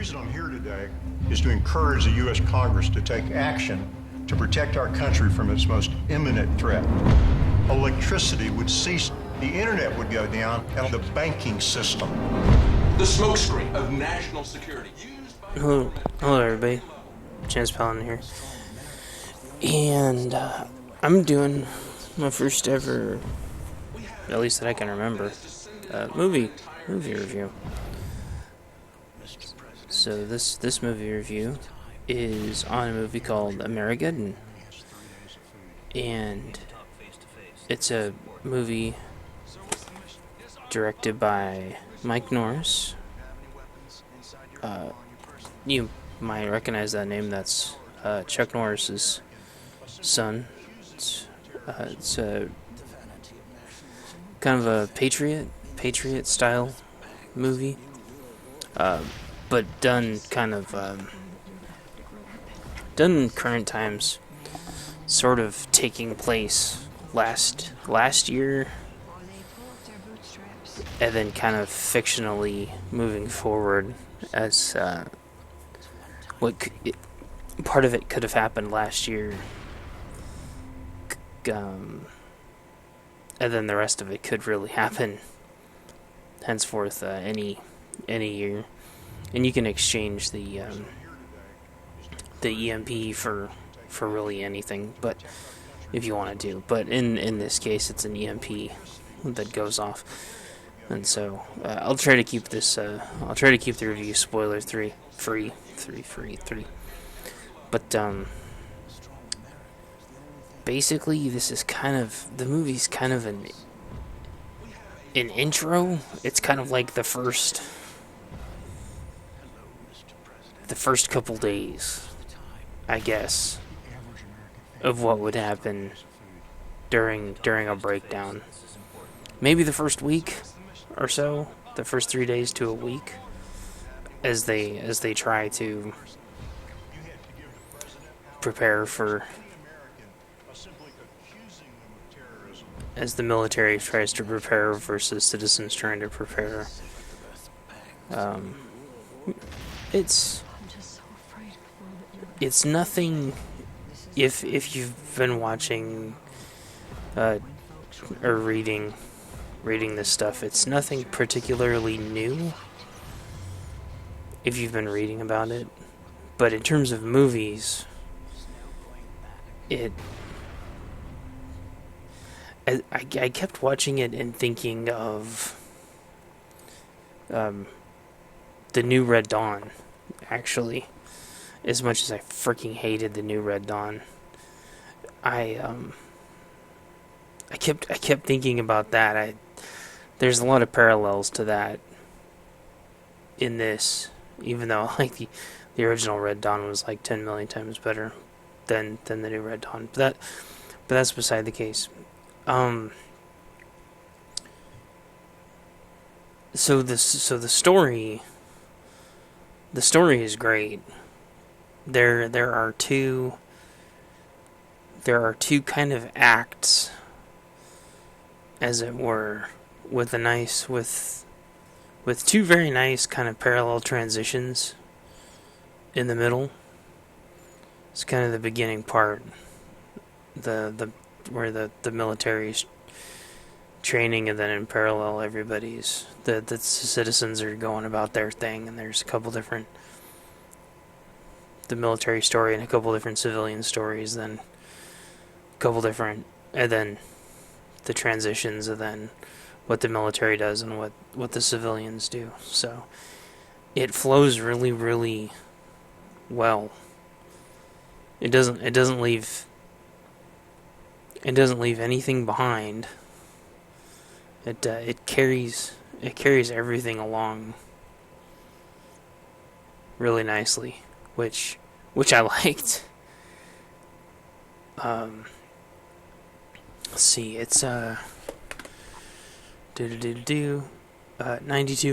reason I'm here today is to encourage the U.S. Congress to take action to protect our country from its most imminent threat. Electricity would cease, the internet would go down, and the banking system. The smokescreen of national security used by... Hello everybody. Chance Palin here. And I'm doing my first ever, at least that I can remember, movie review. So this movie review is on a movie called Amerigeddon. And it's a movie directed by Mike Norris. You might recognize that name. That's Chuck Norris's son. It's a kind of a Patriot style movie, but done kind of done in current times, sort of taking place last year, and then kind of fictionally moving forward as part of it could have happened last year, and then the rest of it could really happen henceforth any year, and you can exchange the EMP for really anything, but if you want to do. But in this case, it's an EMP that goes off, and so I'll try to keep this. I'll try to keep the review spoiler free. But basically, this is kind of the movie's kind of an intro. It's kind of like the first couple days, I guess, of what would happen during a breakdown. Maybe the first week or so, the first 3 days to a week, as they try to prepare for, as the military tries to prepare versus citizens trying to prepare. It's nothing. If you've been watching or reading this stuff, it's nothing particularly new if you've been reading about it. But in terms of movies, I kept watching it and thinking of the new Red Dawn, actually. As much as I freaking hated the new Red Dawn, I kept thinking about that. There's a lot of parallels to that in this, even though like the original Red Dawn was like 10 million times better than the new Red Dawn. But that's beside the case. So the story is great. There are two kind of acts, as it were, with two very nice kind of parallel transitions in the middle. It's kind of the beginning part, where the military's training, and then in parallel everybody's the citizens are going about their thing, and there's a couple different, the military story and a couple different civilian stories, then a couple different, and then the transitions, and then what the military does and what the civilians do. So it flows really, really well. It doesn't leave anything behind. It carries everything along really nicely, which I liked. Let's see, it's 92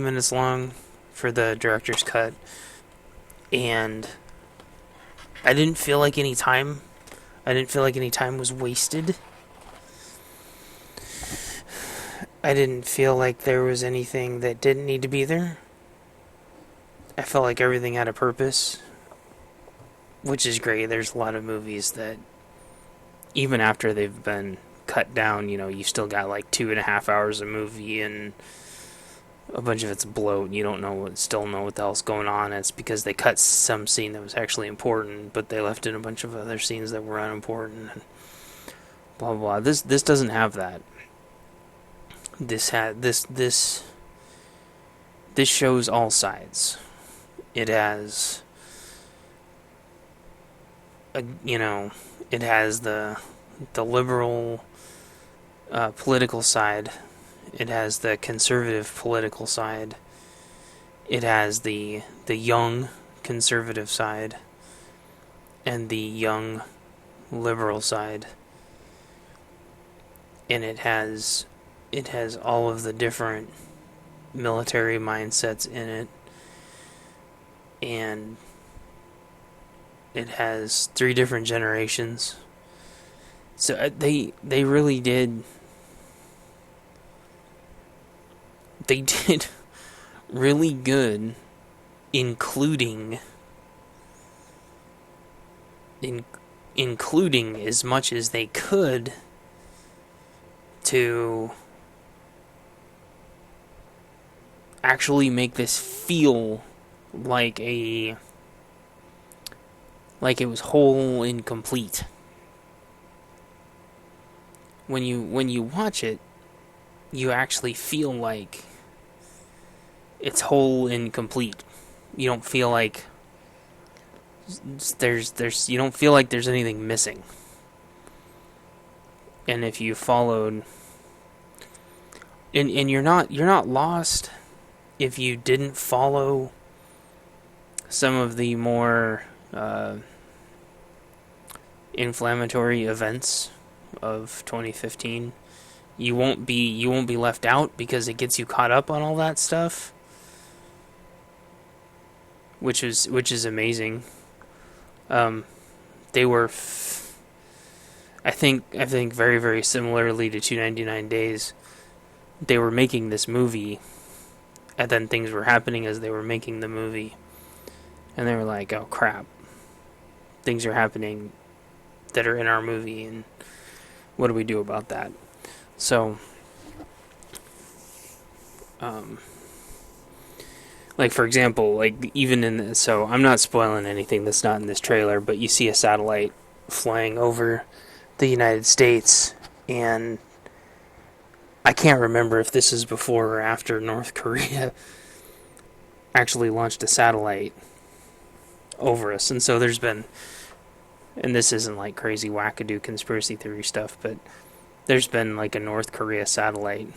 minutes long for the director's cut, and I didn't feel like any time was wasted. I didn't feel like there was anything that didn't need to be there. I felt like everything had a purpose, which is great. There's a lot of movies that, even after they've been cut down, you still got like 2.5 hours of movie and a bunch of it's bloat. And you still know what the hell's going on. It's because they cut some scene that was actually important, but they left in a bunch of other scenes that were unimportant. And blah blah. This doesn't have that. This shows all sides. It has it has the liberal political side. It has the conservative political side. It has the young conservative side and the young liberal side. And it has all of the different military mindsets in it. And it has 3 different generations. So they really did. They did really good, including as much as they could to actually make this feel like it was whole and complete. When you watch it, you actually feel like it's whole and complete. You don't feel like you don't feel like there's anything missing. And if you followed, and you're not lost if you didn't follow some of the more inflammatory events of 2015. You won't be left out because it gets you caught up on all that stuff, which is amazing. They were, I think very, very similarly to 299 Days. They were making this movie, and then things were happening as they were making the movie, and they were like, "Oh crap, things are happening that are in our movie, and what do we do about that?" So, like for example, like even in this, so I'm not spoiling anything that's not in this trailer, but you see a satellite flying over the United States, and I can't remember if this is before or after North Korea actually launched a satellite over us. And so there's been, and this isn't like crazy wackadoo conspiracy theory stuff, but there's been like a North Korea satellite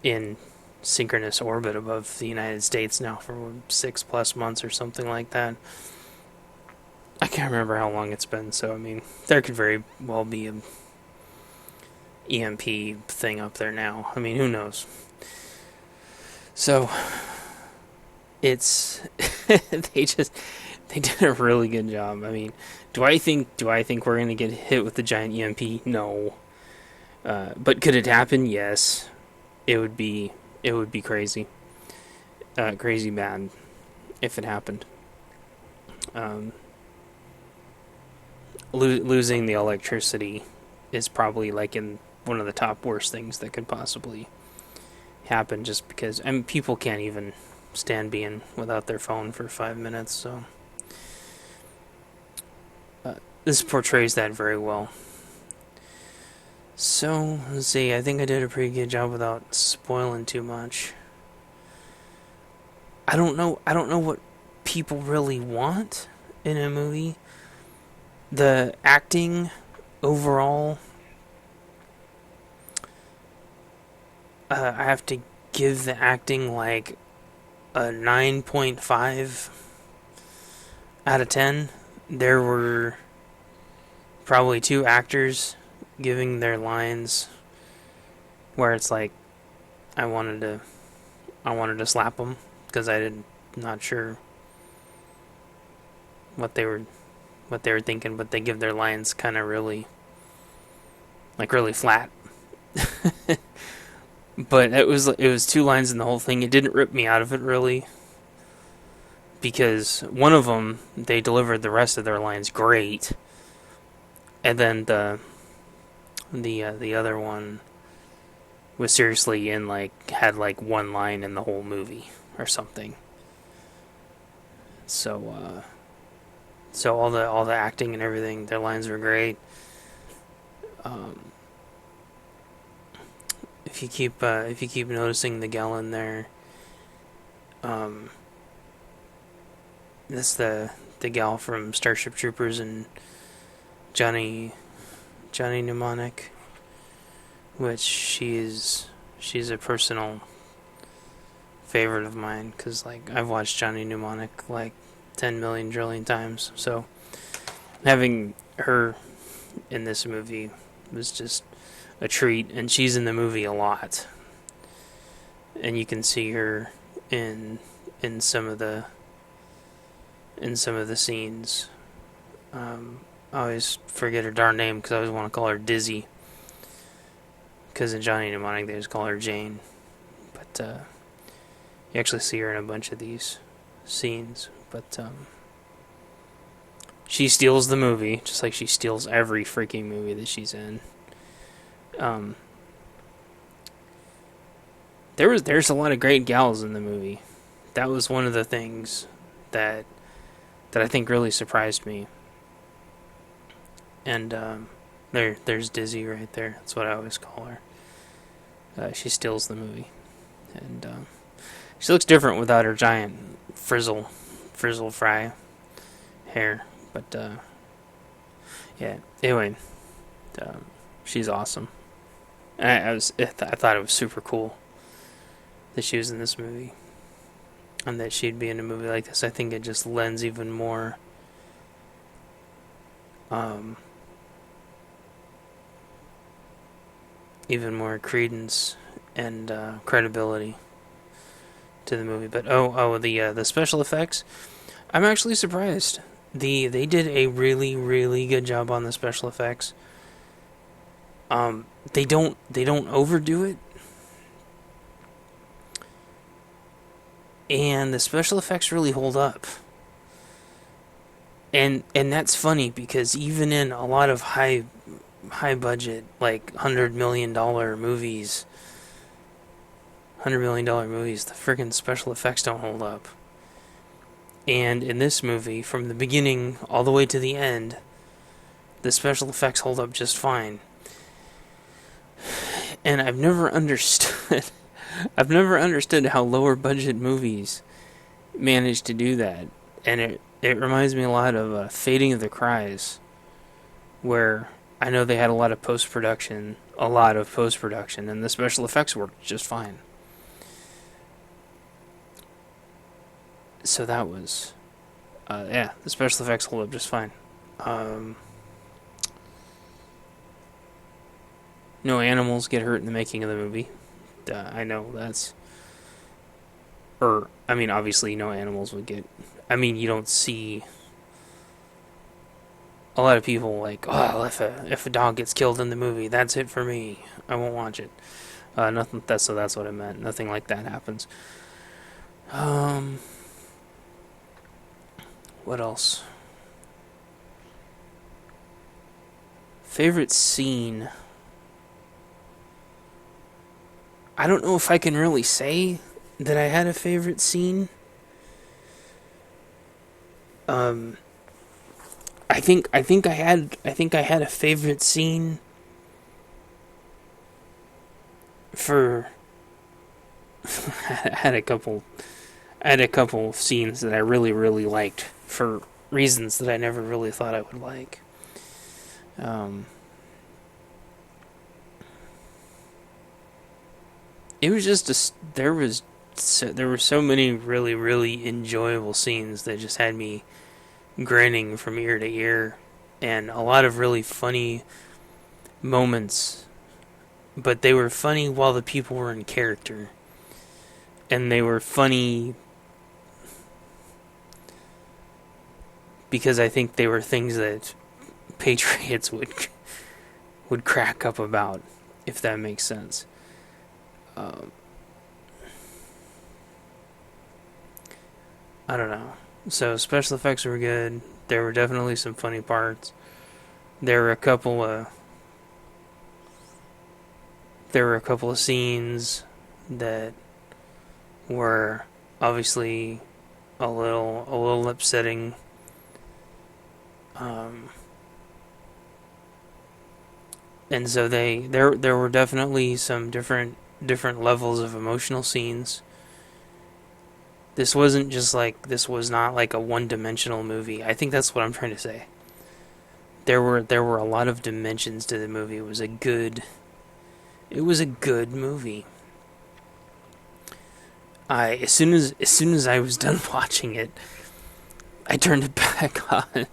in synchronous orbit above the United States now for 6+ months or something like that. I can't remember how long it's been, so I mean, there could very well be a EMP thing up there now. I mean, who knows? So it's they did a really good job. I mean, do I think we're gonna get hit with the giant EMP? No. But could it happen? Yes. It would be crazy. Crazy bad if it happened. Losing the electricity is probably like in one of the top worst things that could possibly happen, just because people can't even stand being without their phone for 5 minutes, so this portrays that very well. So, let's see, I think I did a pretty good job without spoiling too much. I don't know what people really want in a movie. The acting overall, I have to give the acting like a 9.5 out of 10. There were probably 2 actors giving their lines where it's like I wanted to slap them because not sure what they were thinking, but they give their lines kind of really flat. But it was 2 lines in the whole thing. It didn't rip me out of it really. because one of them, they delivered the rest of their lines great, and then the other one was seriously had one line in the whole movie or something. So all the acting and everything, their lines were great. If you keep noticing the gal in there, that's the gal from Starship Troopers and Johnny Mnemonic, which she's a personal favorite of mine, because I've watched Johnny Mnemonic 10 million trillion times. So having her in this movie was just a treat, and she's in the movie a lot, and you can see her in some of the scenes. I always forget her darn name because I always want to call her Dizzy, because in Johnny Mnemonic they just call her Jane, but you actually see her in a bunch of these scenes. But she steals the movie, just like she steals every freaking movie that she's in. There's a lot of great gals in the movie. That was one of the things that I think really surprised me. And there's Dizzy right there. That's what I always call her. She steals the movie, and she looks different without her giant frizzle fry hair. But yeah. Anyway, she's awesome. I thought it was super cool that she was in this movie, and that she'd be in a movie like this. I think it just lends even more credence and credibility to the movie. But the special effects, I'm actually surprised. They did a really, really good job on the special effects. They don't overdo it, and the special effects really hold up. And that's funny, because even in a lot of high budget, $100 million movies, the freaking special effects don't hold up. And in this movie, from the beginning all the way to the end, the special effects hold up just fine. And I've never understood how lower budget movies manage to do that. And it reminds me a lot of Fading of the Cries, where I know they had a lot of post-production, and the special effects worked just fine. So that was, the special effects hold up just fine. No animals get hurt in the making of the movie. I know that's... obviously no animals would get... you don't see a lot of people if a dog gets killed in the movie, that's it for me. I won't watch it. Nothing. That's what I meant. Nothing like that happens. What else? Favorite scene? I don't know if I can really say that I had a favorite scene. I think I had a favorite scene for I had a couple of scenes that I really, really liked for reasons that I never really thought I would like. It was just there were so many really, really enjoyable scenes that just had me grinning from ear to ear, and a lot of really funny moments, but they were funny while the people were in character, and they were funny because I think they were things that patriots would crack up about, if that makes sense. I don't know. So special effects were good. There were definitely some funny parts. There were a couple of scenes that were obviously a little upsetting. And so there were definitely some different levels of emotional scenes. This was not like a one-dimensional movie. I think that's what I'm trying to say. There were a lot of dimensions to the movie. It was a good movie. As soon as I was done watching it, I turned it back on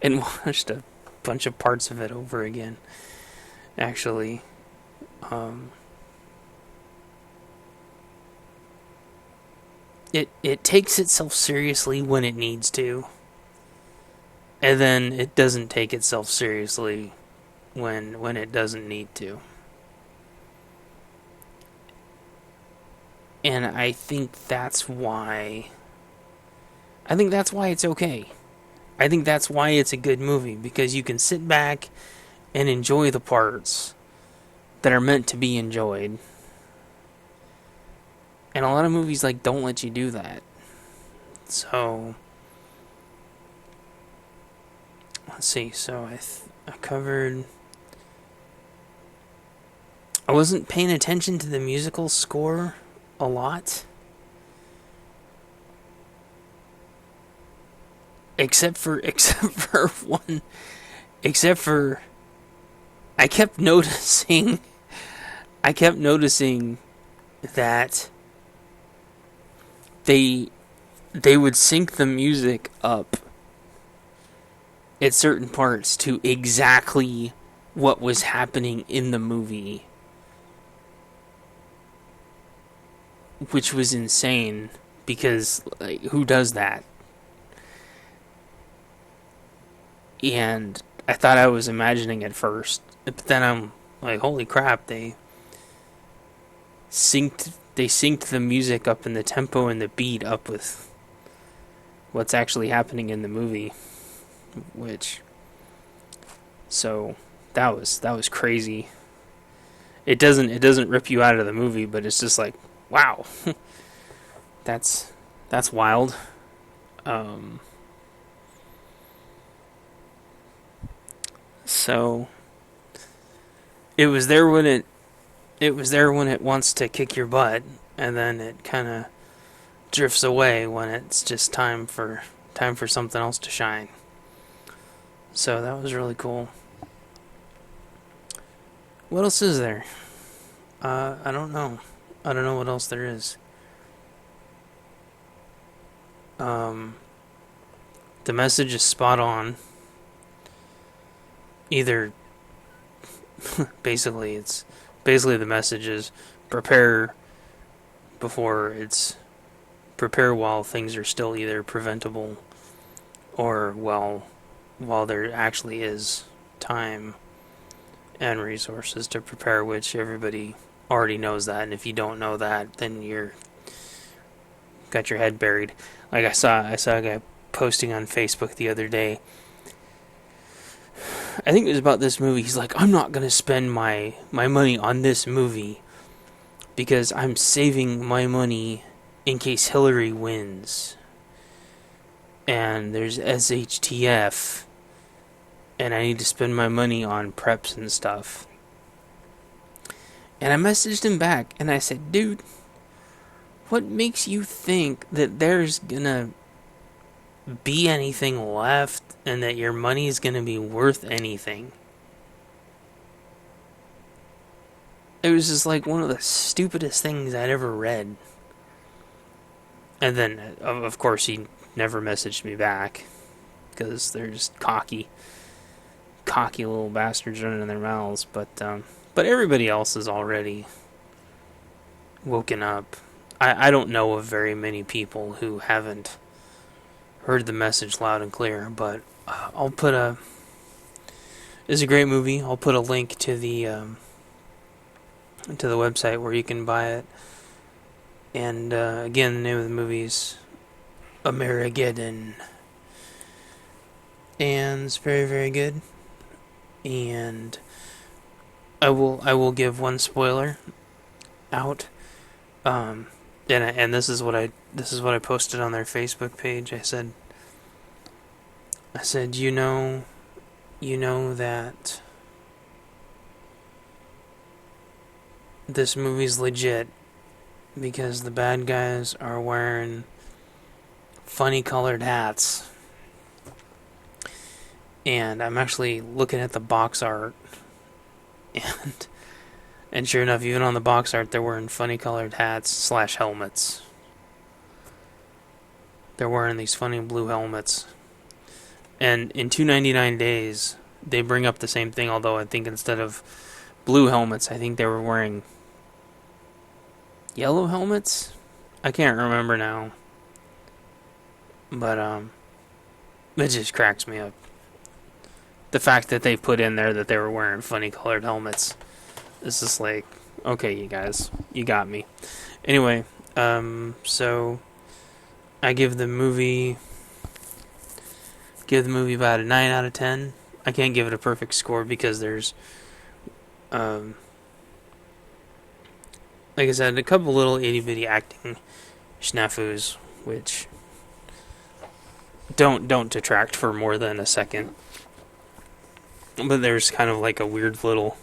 and watched a bunch of parts of it over again. Actually, it takes itself seriously when it needs to, and then it doesn't take itself seriously when it doesn't need to. And I think that's why it's okay. I think that's why it's a good movie, because you can sit back and enjoy the parts that are meant to be enjoyed. And a lot of movies don't let you do that. So let's see. So I covered. I wasn't paying attention to the musical score a lot, except for one. I kept noticing that they would sync the music up at certain parts to exactly what was happening in the movie, which was insane, because who does that? And I thought I was imagining it first, but then I'm like, holy crap, they synced the music up and the tempo and the beat up with what's actually happening in the movie, so that was crazy. It doesn't rip you out of the movie, but it's just like, wow. that's wild. So it was there when it wants to kick your butt, and then it kind of drifts away when it's just time for something else to shine. So that was really cool. What else is there? I don't know. I don't know what else there is. The message is spot on. Either basically the message is prepare while things are still either preventable, or while there actually is time and resources to prepare, which everybody already knows that, and if you don't know that, then you're got your head buried. Like I saw a guy posting on Facebook the other day. I think it was about this movie. He's like, I'm not going to spend my money on this movie because I'm saving my money in case Hillary wins. And there's SHTF. And I need to spend my money on preps and stuff. And I messaged him back and I said, dude, what makes you think that there's gonna be anything left and that your money is gonna be worth anything? It was just like one of the stupidest things I'd ever read. And then, of course, he never messaged me back, because they're just cocky little bastards running their mouths. But everybody else is already woken up. I don't know of very many people who haven't heard the message loud and clear, but I'll put it's a great movie. I'll put a link to the website where you can buy it. And again, the name of the movie is Amerigeddon. And it's very, very good. And I will give one spoiler out. And this is what I posted on their Facebook page. I said you know that this movie's legit because the bad guys are wearing funny colored hats. And I'm actually looking at the box art, and sure enough, even on the box art, they're wearing funny colored hats / helmets. They're wearing these funny blue helmets. And in 299 Days, they bring up the same thing, although I think instead of blue helmets, I think they were wearing yellow helmets? I can't remember now. But, it just cracks me up. The fact that they put in there that they were wearing funny colored helmets. It's just like, okay, you guys, you got me. Anyway, so I give the movie about a 9 out of 10. I can't give it a perfect score because there's, like I said, a couple little itty bitty acting snafus, which don't detract for more than a second. But there's kind of like a weird little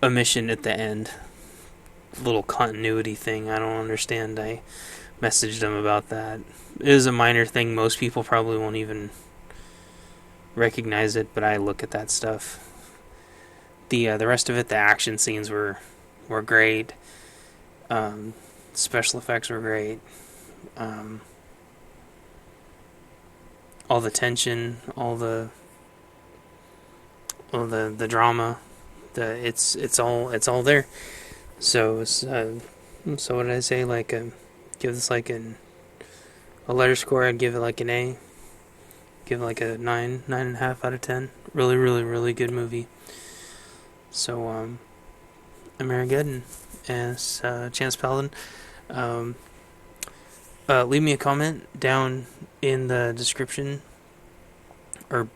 omission at the end. Little continuity thing. I don't understand. I messaged them about that. It is a minor thing. Most people probably won't even recognize it, but I look at that stuff. The rest of it, the action scenes were great. Special effects were great. All the tension, all the drama, it's all there. So so what did I say? Like give this like a letter score. I'd give it like an A. Give it like a 9.5 out of 10. Really, really, really good movie. So Amerigeddon as Chance Paladin. Leave me a comment down in the description, or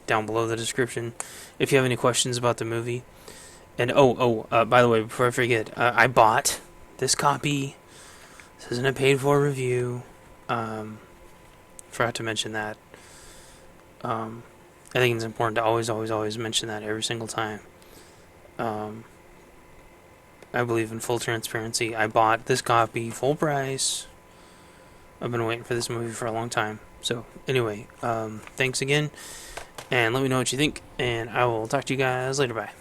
down below the description, if you have any questions about the movie. And by the way, before I forget, I bought this copy. This isn't a paid-for review. Forgot to mention that. I think it's important to always mention that every single time. I believe in full transparency. I bought this copy full price. I've been waiting for this movie for a long time. So, anyway, thanks again. And let me know what you think. And I will talk to you guys later. Bye.